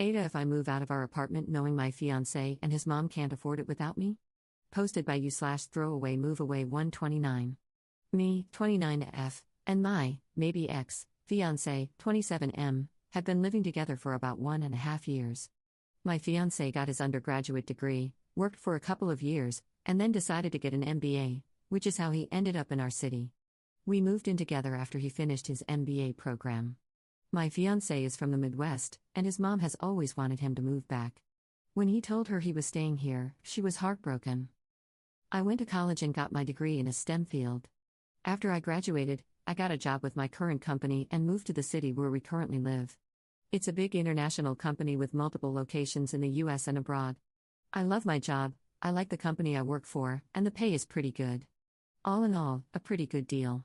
AITAH, if I move out of our apartment knowing my fiancé and his mom can't afford it without me? Posted by you/throwaway moveaway 129. Me, 29F, and my, maybe ex, fiancé, 27M, have been living together for about 1.5 years. My fiancé got his undergraduate degree, worked for a couple of years, and then decided to get an MBA, which is how he ended up in our city. We moved in together after he finished his MBA program. My fiancé is from the Midwest, and his mom has always wanted him to move back. When he told her he was staying here, she was heartbroken. I went to college and got my degree in a STEM field. After I graduated, I got a job with my current company and moved to the city where we currently live. It's a big international company with multiple locations in the US and abroad. I love my job, I like the company I work for, and the pay is pretty good. All in all, a pretty good deal.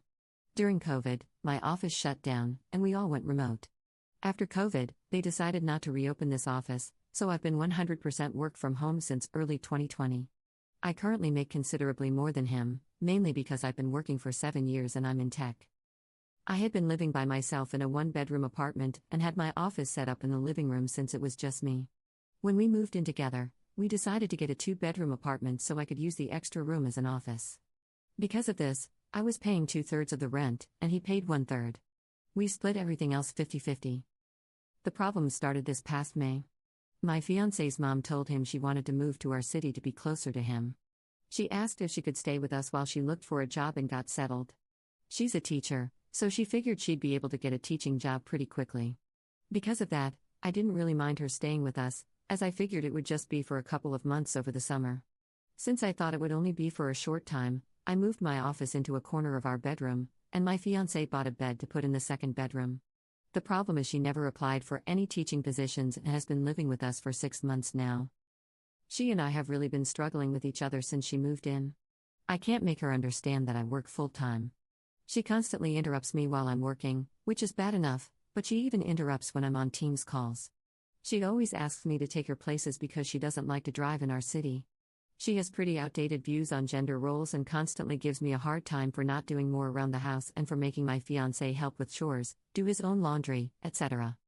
During COVID, my office shut down, and we all went remote. After COVID, they decided not to reopen this office, so I've been 100% work from home since early 2020. I currently make considerably more than him, mainly because I've been working for 7 years and I'm in tech. I had been living by myself in a 1-bedroom apartment and had my office set up in the living room since it was just me. When we moved in together, we decided to get a 2-bedroom apartment so I could use the extra room as an office. Because of this, I was paying 2/3 of the rent, and he paid 1/3. We split everything else 50-50. The problem started this past May. My fiancé's mom told him she wanted to move to our city to be closer to him. She asked if she could stay with us while she looked for a job and got settled. She's a teacher, so she figured she'd be able to get a teaching job pretty quickly. Because of that, I didn't really mind her staying with us, as I figured it would just be for a couple of months over the summer. Since I thought it would only be for a short time, I moved my office into a corner of our bedroom, and my fiancé bought a bed to put in the second bedroom. The problem is she never applied for any teaching positions and has been living with us for 6 months now. She and I have really been struggling with each other since she moved in. I can't make her understand that I work full-time. She constantly interrupts me while I'm working, which is bad enough, but she even interrupts when I'm on Teams calls. She always asks me to take her places because she doesn't like to drive in our city. She has pretty outdated views on gender roles and constantly gives me a hard time for not doing more around the house and for making my fiancé help with chores, do his own laundry, etc.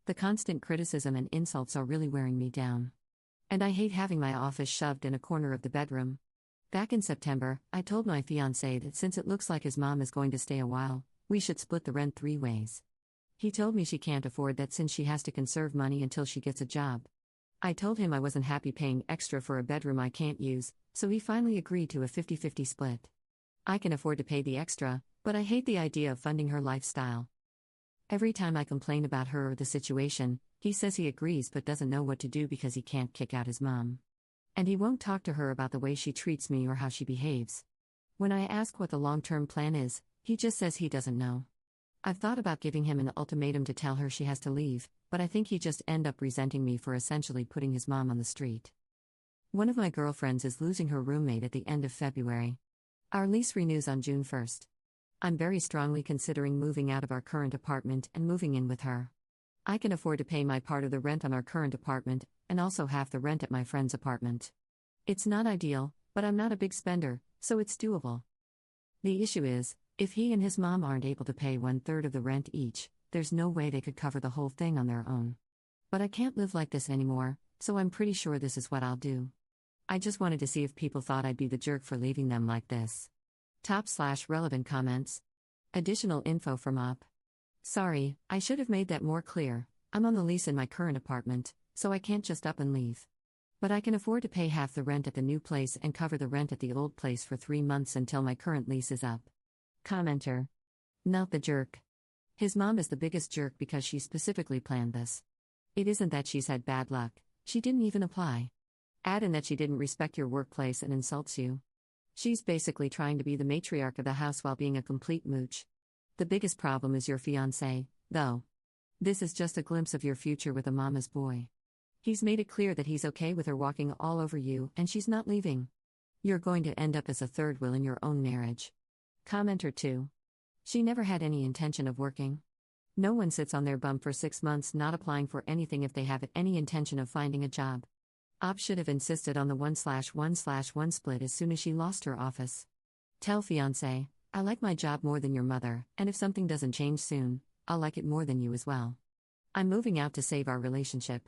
The constant criticism and insults are really wearing me down. And I hate having my office shoved in a corner of the bedroom. Back in September, I told my fiancé that since it looks like his mom is going to stay a while, we should split the rent 3 ways. He told me she can't afford that since she has to conserve money until she gets a job. I told him I wasn't happy paying extra for a bedroom I can't use, so he finally agreed to a 50-50 split. I can afford to pay the extra, but I hate the idea of funding her lifestyle. Every time I complain about her or the situation, he says he agrees but doesn't know what to do because he can't kick out his mom. And he won't talk to her about the way she treats me or how she behaves. When I ask what the long-term plan is, he just says he doesn't know. I've thought about giving him an ultimatum to tell her she has to leave, but I think he'd just end up resenting me for essentially putting his mom on the street. One of my girlfriends is losing her roommate at the end of February. Our lease renews on June 1st. I'm very strongly considering moving out of our current apartment and moving in with her. I can afford to pay my part of the rent on our current apartment, and also half the rent at my friend's apartment. It's not ideal, but I'm not a big spender, so it's doable. The issue is, if he and his mom aren't able to pay 1/3 of the rent each, there's no way they could cover the whole thing on their own. But I can't live like this anymore, so I'm pretty sure this is what I'll do. I just wanted to see if people thought I'd be the jerk for leaving them like this. Top/relevant comments. Additional info from up. Sorry, I should have made that more clear. I'm on the lease in my current apartment, so I can't just up and leave. But I can afford to pay half the rent at the new place and cover the rent at the old place for 3 months until my current lease is up. Commenter. Not the jerk. His mom is the biggest jerk because she specifically planned this. It isn't that she's had bad luck, she didn't even apply. Add in that she didn't respect your workplace and insults you. She's basically trying to be the matriarch of the house while being a complete mooch. The biggest problem is your fiancé, though. This is just a glimpse of your future with a mama's boy. He's made it clear that he's okay with her walking all over you and she's not leaving. You're going to end up as a third wheel in your own marriage. Commenter 2. She never had any intention of working. No one sits on their bum for 6 months not applying for anything if they have any intention of finding a job. Op should have insisted on the 1/1/1 split as soon as she lost her office. Tell fiancé, I like my job more than your mother, and if something doesn't change soon, I'll like it more than you as well. I'm moving out to save our relationship.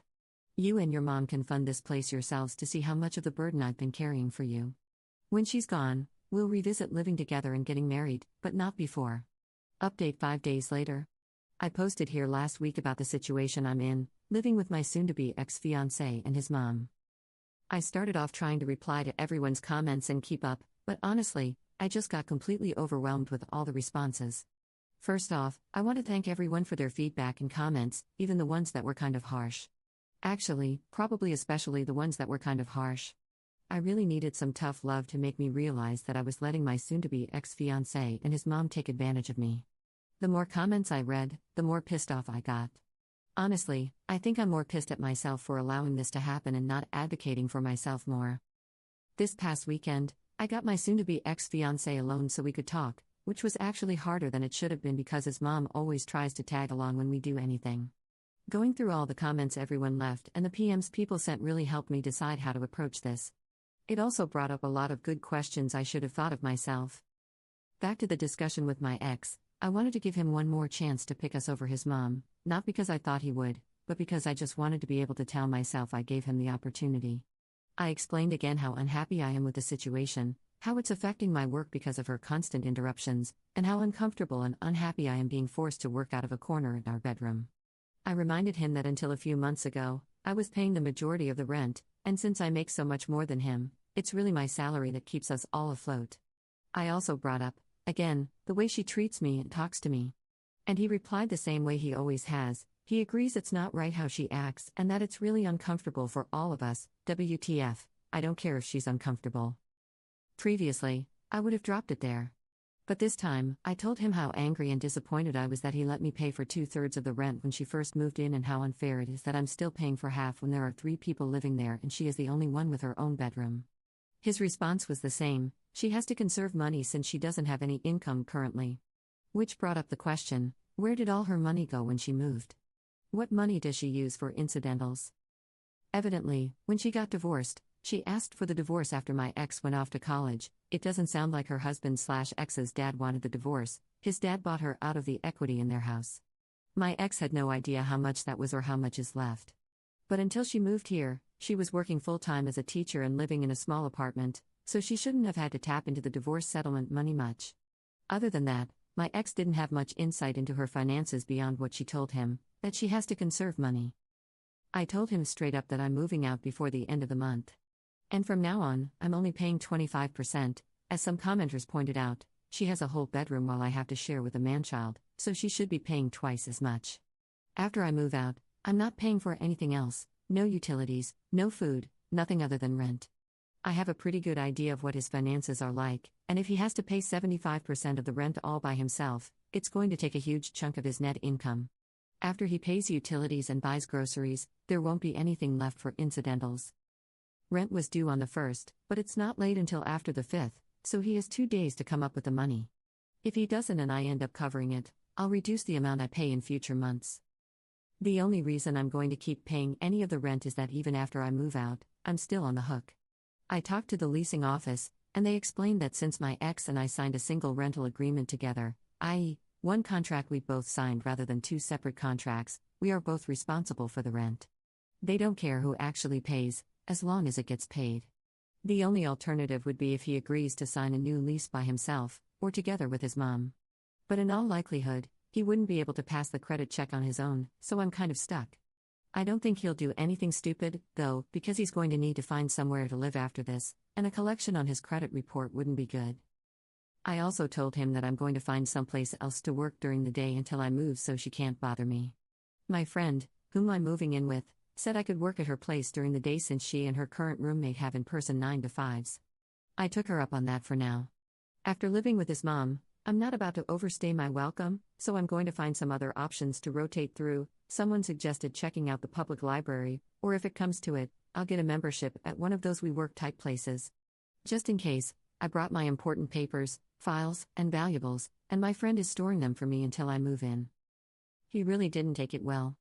You and your mom can fund this place yourselves to see how much of the burden I've been carrying for you. When she's gone, we'll revisit living together and getting married, but not before. Update 5 days later. I posted here last week about the situation I'm in, living with my soon-to-be ex-fiancé and his mom. I started off trying to reply to everyone's comments and keep up, but honestly, I just got completely overwhelmed with all the responses. First off, I want to thank everyone for their feedback and comments, even the ones that were kind of harsh. Actually, probably especially the ones that were kind of harsh. I really needed some tough love to make me realize that I was letting my soon-to-be ex-fiancé and his mom take advantage of me. The more comments I read, the more pissed off I got. Honestly, I think I'm more pissed at myself for allowing this to happen and not advocating for myself more. This past weekend, I got my soon-to-be ex-fiancé alone so we could talk, which was actually harder than it should have been because his mom always tries to tag along when we do anything. Going through all the comments everyone left and the PMs people sent really helped me decide how to approach this. It also brought up a lot of good questions I should have thought of myself. Back to the discussion with my ex, I wanted to give him one more chance to pick us over his mom, not because I thought he would, but because I just wanted to be able to tell myself I gave him the opportunity. I explained again how unhappy I am with the situation, how it's affecting my work because of her constant interruptions, and how uncomfortable and unhappy I am being forced to work out of a corner in our bedroom. I reminded him that until a few months ago, I was paying the majority of the rent, and since I make so much more than him, it's really my salary that keeps us all afloat. I also brought up, again, the way she treats me and talks to me. And he replied the same way he always has. He agrees it's not right how she acts and that it's really uncomfortable for all of us. WTF, I don't care if she's uncomfortable. Previously, I would have dropped it there. But this time, I told him how angry and disappointed I was that he let me pay for 2/3 of the rent when she first moved in and how unfair it is that I'm still paying for half when there are 3 people living there and she is the only one with her own bedroom. His response was the same: she has to conserve money since she doesn't have any income currently. Which brought up the question, where did all her money go when she moved? What money does she use for incidentals? Evidently, when she got divorced, she asked for the divorce after my ex went off to college. It doesn't sound like her husband/ex's dad wanted the divorce. His dad bought her out of the equity in their house. My ex had no idea how much that was or how much is left. But until she moved here, she was working full-time as a teacher and living in a small apartment, so she shouldn't have had to tap into the divorce settlement money much. Other than that, my ex didn't have much insight into her finances beyond what she told him, that she has to conserve money. I told him straight up that I'm moving out before the end of the month. And from now on, I'm only paying 25%, as some commenters pointed out. She has a whole bedroom while I have to share with a man-child, so she should be paying twice as much. After I move out, I'm not paying for anything else, no utilities, no food, nothing other than rent. I have a pretty good idea of what his finances are like, and if he has to pay 75% of the rent all by himself, it's going to take a huge chunk of his net income. After he pays utilities and buys groceries, there won't be anything left for incidentals. Rent was due on the 1st, but it's not late until after the 5th, so he has 2 days to come up with the money. If he doesn't and I end up covering it, I'll reduce the amount I pay in future months. The only reason I'm going to keep paying any of the rent is that even after I move out, I'm still on the hook. I talked to the leasing office, and they explained that since my ex and I signed a single rental agreement together, i.e., one contract we both signed rather than 2 separate contracts, we are both responsible for the rent. They don't care who actually pays, as long as it gets paid. The only alternative would be if he agrees to sign a new lease by himself, or together with his mom. But in all likelihood, he wouldn't be able to pass the credit check on his own, so I'm kind of stuck. I don't think he'll do anything stupid, though, because he's going to need to find somewhere to live after this, and a collection on his credit report wouldn't be good. I also told him that I'm going to find someplace else to work during the day until I move so she can't bother me. My friend, whom I'm moving in with, said I could work at her place during the day since she and her current roommate have in-person 9 to 5s. I took her up on that for now. After living with his mom, I'm not about to overstay my welcome, so I'm going to find some other options to rotate through. Someone suggested checking out the public library, or if it comes to it, I'll get a membership at one of those WeWork type places. Just in case, I brought my important papers, files, and valuables, and my friend is storing them for me until I move in. He really didn't take it well.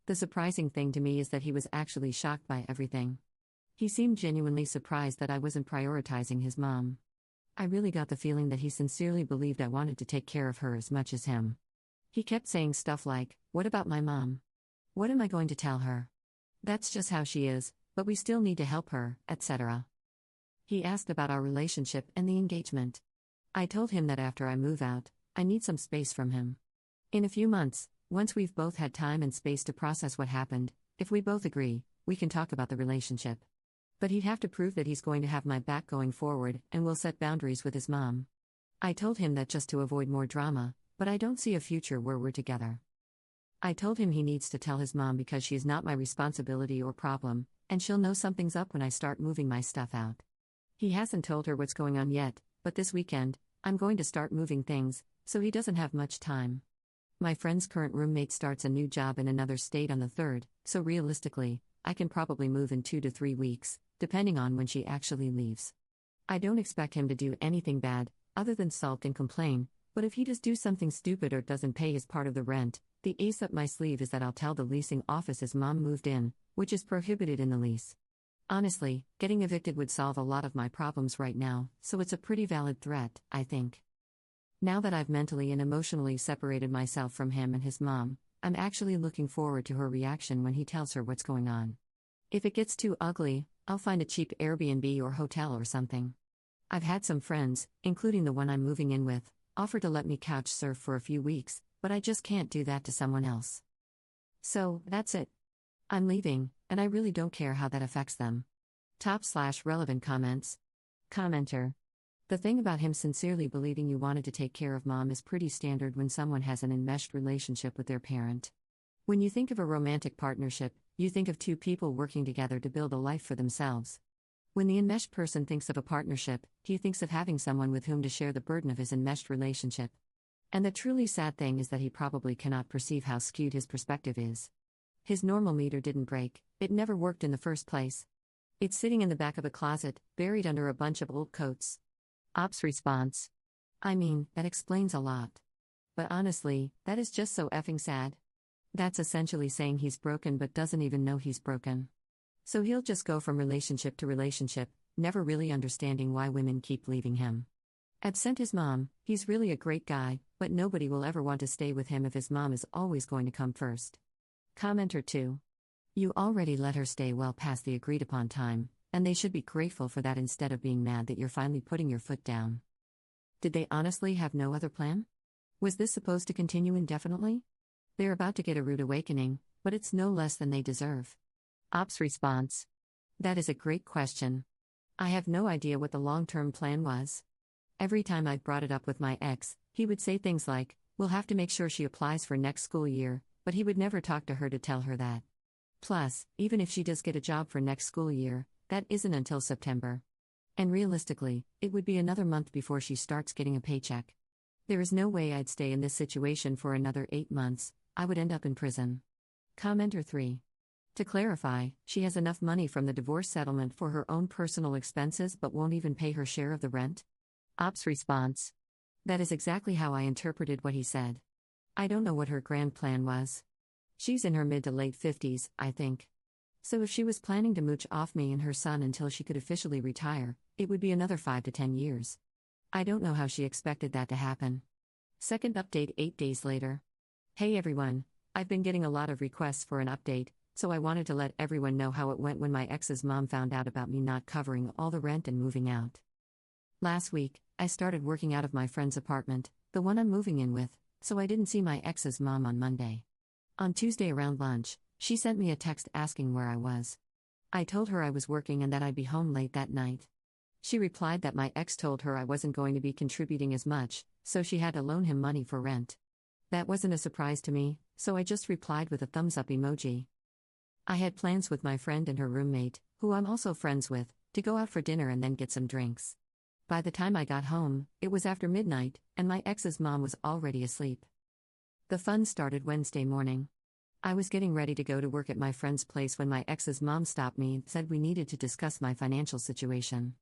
The surprising thing to me is that he was actually shocked by everything. He seemed genuinely surprised that I wasn't prioritizing his mom. I really got the feeling that he sincerely believed I wanted to take care of her as much as him. He kept saying stuff like, "What about my mom? What am I going to tell her? That's just how she is, but we still need to help her, etc. He asked about our relationship and the engagement. I told him that after I move out, I need some space from him. In a few months, once we've both had time and space to process what happened, if we both agree, we can talk about the relationship. But he'd have to prove that he's going to have my back going forward and will set boundaries with his mom. I told him that just to avoid more drama, but I don't see a future where we're together. I told him he needs to tell his mom because she is not my responsibility or problem, and she'll know something's up when I start moving my stuff out. He hasn't told her what's going on yet, but this weekend, I'm going to start moving things, so he doesn't have much time. My friend's current roommate starts a new job in another state on the 3rd, so realistically, I can probably move in 2 to 3 weeks, depending on when she actually leaves. I don't expect him to do anything bad, other than sulk and complain, but if he does do something stupid or doesn't pay his part of the rent, the ace up my sleeve is that I'll tell the leasing office his mom moved in, which is prohibited in the lease. Honestly, getting evicted would solve a lot of my problems right now, so it's a pretty valid threat, I think. Now that I've mentally and emotionally separated myself from him and his mom, I'm actually looking forward to her reaction when he tells her what's going on. If it gets too ugly, I'll find a cheap Airbnb or hotel or something. I've had some friends, including the one I'm moving in with, offer to let me couch surf for a few weeks, but I just can't do that to someone else. So, that's it. I'm leaving, and I really don't care how that affects them. Top/relevant comments. Commenter. The thing about him sincerely believing you wanted to take care of mom is pretty standard when someone has an enmeshed relationship with their parent. When you think of a romantic partnership, you think of two people working together to build a life for themselves. When the enmeshed person thinks of a partnership, he thinks of having someone with whom to share the burden of his enmeshed relationship. And the truly sad thing is that he probably cannot perceive how skewed his perspective is. His normal meter didn't break, it never worked in the first place. It's sitting in the back of a closet, buried under a bunch of old coats. Ops response. I mean, that explains a lot. But honestly, that is just so effing sad. That's essentially saying he's broken but doesn't even know he's broken. So he'll just go from relationship to relationship, never really understanding why women keep leaving him. Absent his mom, he's really a great guy, but nobody will ever want to stay with him if his mom is always going to come first. Commenter 2. You already let her stay well past the agreed upon time, and they should be grateful for that instead of being mad that you're finally putting your foot down. Did they honestly have no other plan? Was this supposed to continue indefinitely? They're about to get a rude awakening, but it's no less than they deserve. Ops response. That is a great question. I have no idea what the long-term plan was. Every time I brought it up with my ex, he would say things like, we'll have to make sure she applies for next school year, but he would never talk to her to tell her that. Plus, even if she does get a job for next school year, that isn't until September. And realistically, it would be another month before she starts getting a paycheck. There is no way I'd stay in this situation for another 8 months, I would end up in prison. Commenter 3. To clarify, she has enough money from the divorce settlement for her own personal expenses but won't even pay her share of the rent? Ops response. That is exactly how I interpreted what he said. I don't know what her grand plan was. She's in her mid to late 50s, I think. So if she was planning to mooch off me and her son until she could officially retire, it would be another 5 to 10 years. I don't know how she expected that to happen. Second update 8 days later. Hey everyone, I've been getting a lot of requests for an update, so I wanted to let everyone know how it went when my ex's mom found out about me not covering all the rent and moving out. Last week, I started working out of my friend's apartment, the one I'm moving in with, so I didn't see my ex's mom on Monday. On Tuesday around lunch, she sent me a text asking where I was. I told her I was working and that I'd be home late that night. She replied that my ex told her I wasn't going to be contributing as much, so she had to loan him money for rent. That wasn't a surprise to me, so I just replied with a thumbs up emoji. I had plans with my friend and her roommate, who I'm also friends with, to go out for dinner and then get some drinks. By the time I got home, it was after midnight, and my ex's mom was already asleep. The fun started Wednesday morning. I was getting ready to go to work at my friend's place when my ex's mom stopped me and said we needed to discuss my financial situation.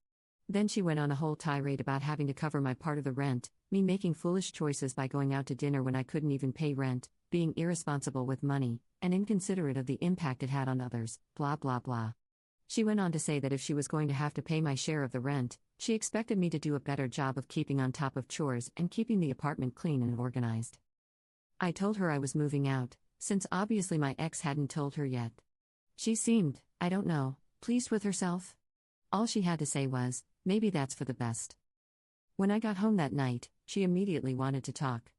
Then she went on a whole tirade about having to cover my part of the rent, me making foolish choices by going out to dinner when I couldn't even pay rent, being irresponsible with money, and inconsiderate of the impact it had on others, blah blah blah. She went on to say that if she was going to have to pay my share of the rent, she expected me to do a better job of keeping on top of chores and keeping the apartment clean and organized. I told her I was moving out, since obviously my ex hadn't told her yet. She seemed, I don't know, pleased with herself. All she had to say was, maybe that's for the best. When I got home that night, she immediately wanted to talk.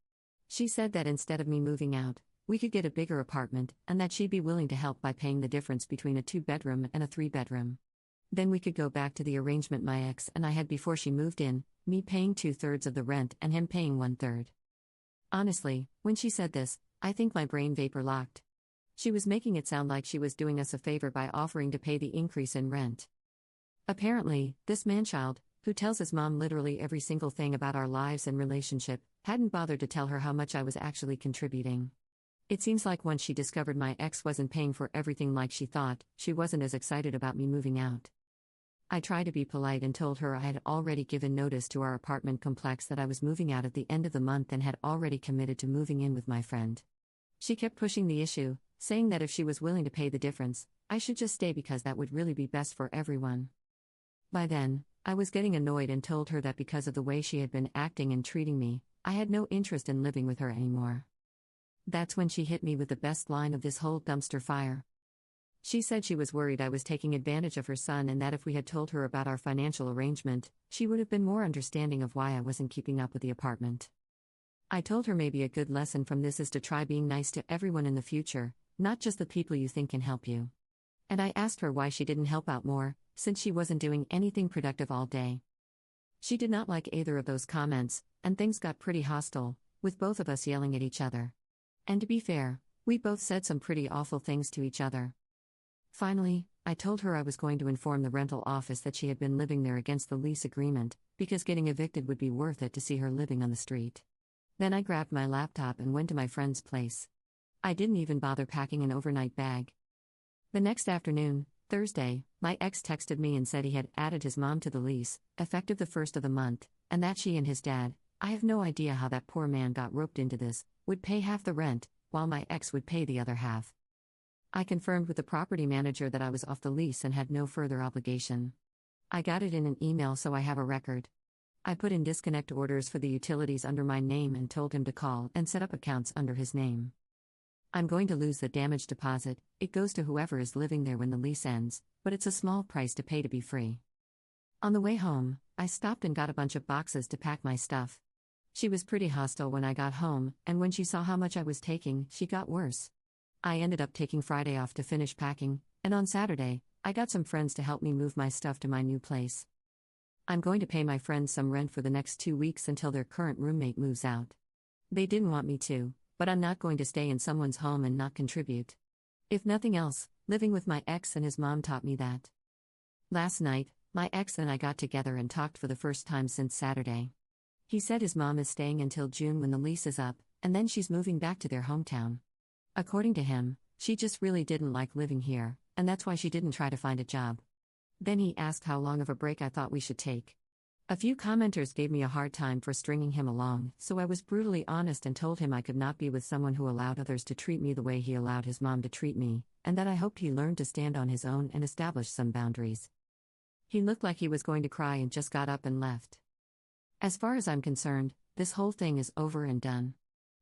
She said that instead of me moving out, we could get a bigger apartment, and that she'd be willing to help by paying the difference between a 2-bedroom and a 3-bedroom. Then we could go back to the arrangement my ex and I had before she moved in, me paying 2/3 of the rent and him paying 1/3. Honestly, when she said this, I think my brain vapor locked. She was making it sound like she was doing us a favor by offering to pay the increase in rent. Apparently, this manchild, who tells his mom literally every single thing about our lives and relationship, hadn't bothered to tell her how much I was actually contributing. It seems like once she discovered my ex wasn't paying for everything like she thought, she wasn't as excited about me moving out. I tried to be polite and told her I had already given notice to our apartment complex that I was moving out at the end of the month and had already committed to moving in with my friend. She kept pushing the issue, saying that if she was willing to pay the difference, I should just stay because that would really be best for everyone. By then, I was getting annoyed and told her that because of the way she had been acting and treating me, I had no interest in living with her anymore. That's when she hit me with the best line of this whole dumpster fire. She said she was worried I was taking advantage of her son and that if we had told her about our financial arrangement, she would have been more understanding of why I wasn't keeping up with the apartment. I told her maybe a good lesson from this is to try being nice to everyone in the future, not just the people you think can help you. And I asked her why she didn't help out more, since she wasn't doing anything productive all day. She did not like either of those comments, and things got pretty hostile, with both of us yelling at each other. And to be fair, we both said some pretty awful things to each other. Finally, I told her I was going to inform the rental office that she had been living there against the lease agreement, because getting evicted would be worth it to see her living on the street. Then I grabbed my laptop and went to my friend's place. I didn't even bother packing an overnight bag. The next afternoon, Thursday, my ex texted me and said he had added his mom to the lease, effective the 1st of the month, and that she and his dad, I have no idea how that poor man got roped into this, would pay half the rent, while my ex would pay the other half. I confirmed with the property manager that I was off the lease and had no further obligation. I got it in an email so I have a record. I put in disconnect orders for the utilities under my name and told him to call and set up accounts under his name. I'm going to lose the damage deposit, it goes to whoever is living there when the lease ends, but it's a small price to pay to be free. On the way home, I stopped and got a bunch of boxes to pack my stuff. She was pretty hostile when I got home, and when she saw how much I was taking, she got worse. I ended up taking Friday off to finish packing, and on Saturday, I got some friends to help me move my stuff to my new place. I'm going to pay my friends some rent for the next 2 weeks until their current roommate moves out. They didn't want me to, but I'm not going to stay in someone's home and not contribute. If nothing else, living with my ex and his mom taught me that. Last night, my ex and I got together and talked for the first time since Saturday. He said his mom is staying until June when the lease is up, and then she's moving back to their hometown. According to him, she just really didn't like living here, and that's why she didn't try to find a job. Then he asked how long of a break I thought we should take. A few commenters gave me a hard time for stringing him along, so I was brutally honest and told him I could not be with someone who allowed others to treat me the way he allowed his mom to treat me, and that I hoped he learned to stand on his own and establish some boundaries. He looked like he was going to cry and just got up and left. As far as I'm concerned, this whole thing is over and done.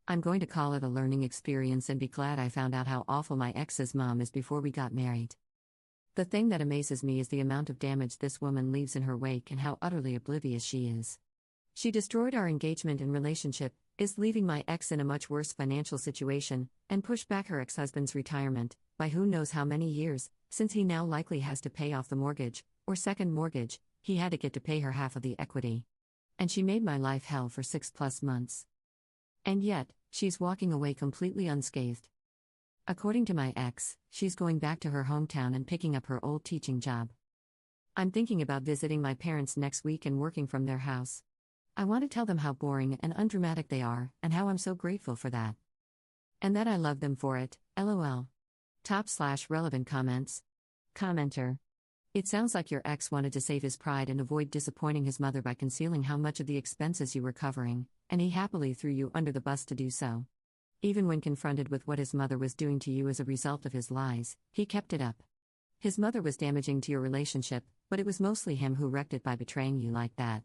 I'm going to call it a learning experience and be glad I found out how awful my ex's mom is before we got married. The thing that amazes me is the amount of damage this woman leaves in her wake and how utterly oblivious she is. She destroyed our engagement and relationship, is leaving my ex in a much worse financial situation, and pushed back her ex-husband's retirement, by who knows how many years, since he now likely has to pay off the mortgage, or second mortgage, he had to get to pay her half of the equity. And she made my life hell for 6+ months. And yet, she's walking away completely unscathed. According to my ex, she's going back to her hometown and picking up her old teaching job. I'm thinking about visiting my parents next week and working from their house. I want to tell them how boring and undramatic they are, and how I'm so grateful for that. And that I love them for it, lol. Top/relevant comments. Commenter. It sounds like your ex wanted to save his pride and avoid disappointing his mother by concealing how much of the expenses you were covering, and he happily threw you under the bus to do so. Even when confronted with what his mother was doing to you as a result of his lies, he kept it up. His mother was damaging to your relationship, but it was mostly him who wrecked it by betraying you like that.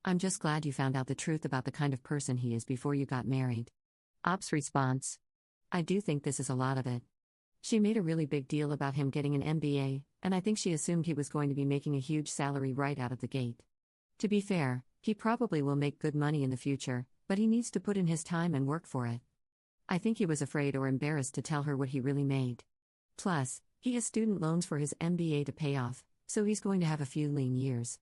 I'm just glad you found out the truth about the kind of person he is before you got married. Ops response. I do think this is a lot of it. She made a really big deal about him getting an MBA, and I think she assumed he was going to be making a huge salary right out of the gate. To be fair, he probably will make good money in the future, but he needs to put in his time and work for it. I think he was afraid or embarrassed to tell her what he really made. Plus, he has student loans for his MBA to pay off, so he's going to have a few lean years.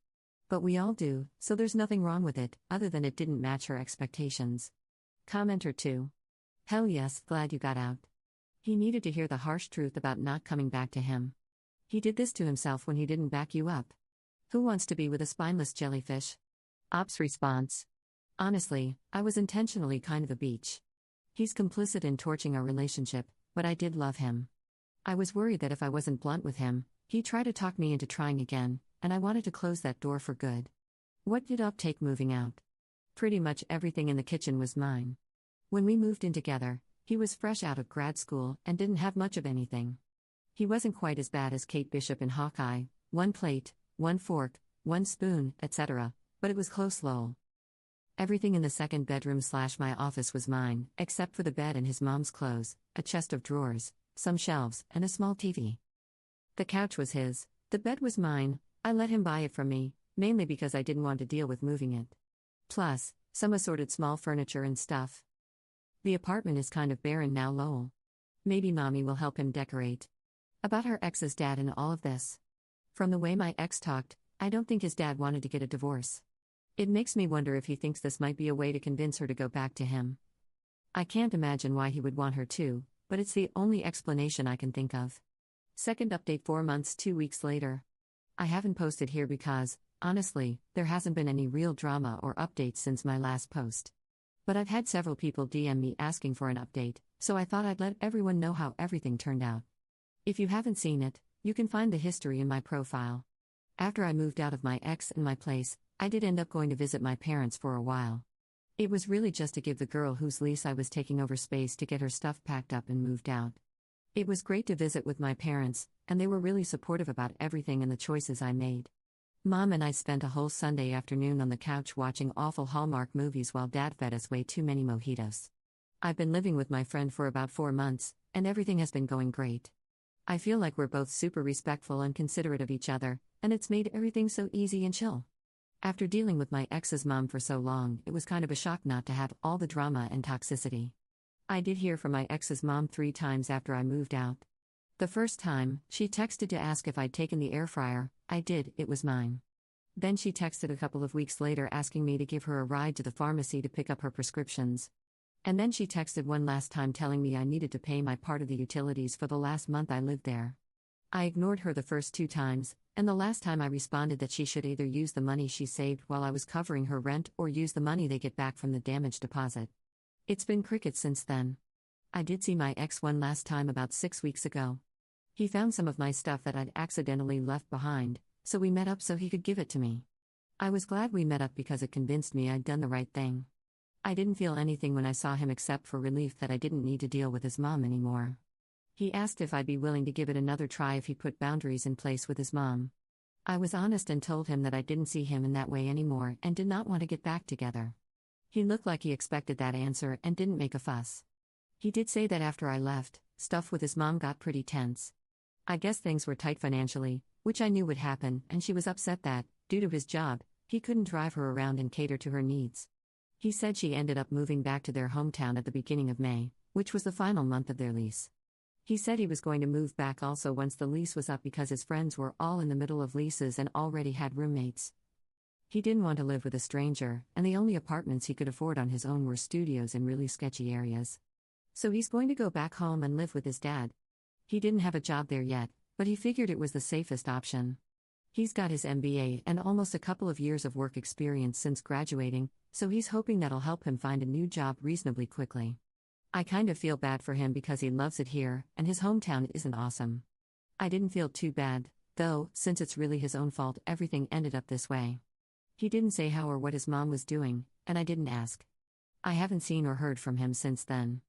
But we all do, so there's nothing wrong with it, other than it didn't match her expectations. Commenter 2. Hell yes, glad you got out. He needed to hear the harsh truth about not coming back to him. He did this to himself when he didn't back you up. Who wants to be with a spineless jellyfish? Ops response. Honestly, I was intentionally kind of a beach. He's complicit in torching our relationship, but I did love him. I was worried that if I wasn't blunt with him, he'd try to talk me into trying again, and I wanted to close that door for good. What did Up take moving out? Pretty much everything in the kitchen was mine. When we moved in together, he was fresh out of grad school and didn't have much of anything. He wasn't quite as bad as Kate Bishop in Hawkeye, 1 plate, 1 fork, 1 spoon, etc., but it was close lol. Everything in the second bedroom/my office was mine, except for the bed and his mom's clothes, a chest of drawers, some shelves, and a small TV. The couch was his, the bed was mine. I let him buy it from me, mainly because I didn't want to deal with moving it. Plus, some assorted small furniture and stuff. The apartment is kind of barren now lol. Maybe mommy will help him decorate. About her ex's dad and all of this. From the way my ex talked, I don't think his dad wanted to get a divorce. It makes me wonder if he thinks this might be a way to convince her to go back to him. I can't imagine why he would want her to, but it's the only explanation I can think of. Second update 4 months 2 weeks later. I haven't posted here because, honestly, there hasn't been any real drama or updates since my last post. But I've had several people DM me asking for an update, so I thought I'd let everyone know how everything turned out. If you haven't seen it, you can find the history in my profile. After I moved out of my ex and my place, I did end up going to visit my parents for a while. It was really just to give the girl whose lease I was taking over space to get her stuff packed up and moved out. It was great to visit with my parents, and they were really supportive about everything and the choices I made. Mom and I spent a whole Sunday afternoon on the couch watching awful Hallmark movies while Dad fed us way too many mojitos. I've been living with my friend for about 4 months, and everything has been going great. I feel like we're both super respectful and considerate of each other, and it's made everything so easy and chill. After dealing with my ex's mom for so long, it was kind of a shock not to have all the drama and toxicity. I did hear from my ex's mom 3 times after I moved out. The first time, she texted to ask if I'd taken the air fryer. I did, it was mine. Then she texted a couple of weeks later asking me to give her a ride to the pharmacy to pick up her prescriptions. And then she texted one last time telling me I needed to pay my part of the utilities for the last month I lived there. I ignored her the first 2 times, and the last time I responded that she should either use the money she saved while I was covering her rent or use the money they get back from the damage deposit. It's been crickets since then. I did see my ex one last time about 6 weeks ago. He found some of my stuff that I'd accidentally left behind, so we met up so he could give it to me. I was glad we met up because it convinced me I'd done the right thing. I didn't feel anything when I saw him except for relief that I didn't need to deal with his mom anymore. He asked if I'd be willing to give it another try if he put boundaries in place with his mom. I was honest and told him that I didn't see him in that way anymore and did not want to get back together. He looked like he expected that answer and didn't make a fuss. He did say that after I left, stuff with his mom got pretty tense. I guess things were tight financially, which I knew would happen, and she was upset that, due to his job, he couldn't drive her around and cater to her needs. He said she ended up moving back to their hometown at the beginning of May, which was the final month of their lease. He said he was going to move back also once the lease was up because his friends were all in the middle of leases and already had roommates. He didn't want to live with a stranger, and the only apartments he could afford on his own were studios in really sketchy areas. So he's going to go back home and live with his dad. He didn't have a job there yet, but he figured it was the safest option. He's got his MBA and almost a couple of years of work experience since graduating, so he's hoping that'll help him find a new job reasonably quickly. I kind of feel bad for him because he loves it here, and his hometown isn't awesome. I didn't feel too bad, though, since it's really his own fault everything ended up this way. He didn't say how or what his mom was doing, and I didn't ask. I haven't seen or heard from him since then.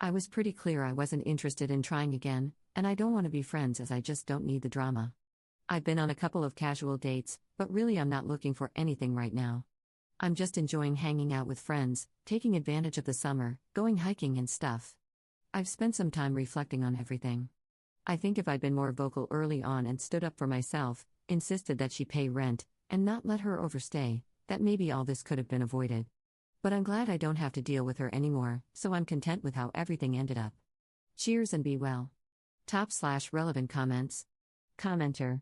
I was pretty clear I wasn't interested in trying again, and I don't want to be friends as I just don't need the drama. I've been on a couple of casual dates, but really I'm not looking for anything right now. I'm just enjoying hanging out with friends, taking advantage of the summer, going hiking and stuff. I've spent some time reflecting on everything. I think if I'd been more vocal early on and stood up for myself, insisted that she pay rent, and not let her overstay, that maybe all this could have been avoided. But I'm glad I don't have to deal with her anymore, so I'm content with how everything ended up. Cheers and be well. Top/relevant comments. Commenter.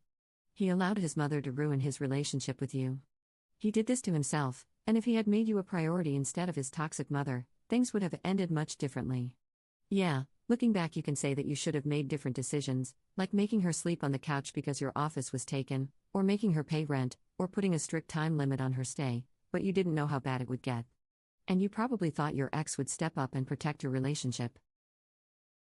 He allowed his mother to ruin his relationship with you. He did this to himself, and if he had made you a priority instead of his toxic mother, things would have ended much differently. Yeah, looking back, you can say that you should have made different decisions, like making her sleep on the couch because your office was taken, or making her pay rent, or putting a strict time limit on her stay, but you didn't know how bad it would get. And you probably thought your ex would step up and protect your relationship.